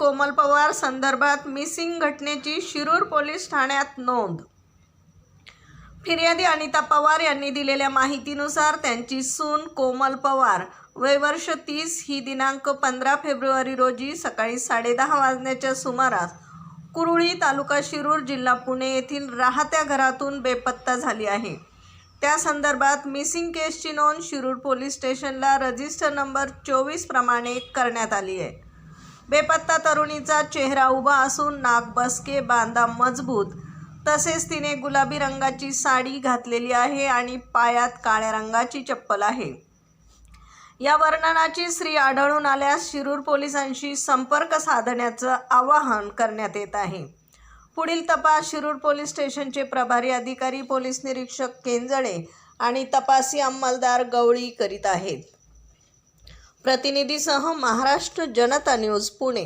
कोमल पवार संदर्भात मिसिंग घटनेची शिरूर पोलीस ठाण्यात नोंद। फिर्यादी अनिता पवार यांनी दिलेल्या माहितीनुसार त्यांची सून कोमल पवार वय वर्ष 30 ही दिनांक 15 फेब्रुवारी रोजी सकाळी 10:30 वाजण्याच्या सुमारास कुरुळी तालुका शिरूर जिल्हा पुणे येथील राहत्या घरातून बेपत्ता झाली आहे। त्या संदर्भात मिसिंग केसची नोंद शिरूर पोलीस स्टेशनला रजिस्टर नंबर 24 प्रमाणे करण्यात आली आहे। बेपत्ता तरुणीचा चेहरा उभा असून नाक बसके, बांधा मजबूत, तसेच तिने गुलाबी रंगाची साडी घातलेली आहे आणि पायात काळ्या रंगाची चप्पल आहे। या वर्णनाची स्त्री आढळून आल्यास शिरूर पोलिसांशी संपर्क साधण्याचं आवाहन करण्यात येत आहे। पुढील तपास शिरूर पोलीस स्टेशनचे प्रभारी अधिकारी पोलीस निरीक्षक केंजळे आणि तपासी अंमलदार गवळी करीत आहेत। प्रतिनिधीसह महाराष्ट्र जनता न्यूज पुणे।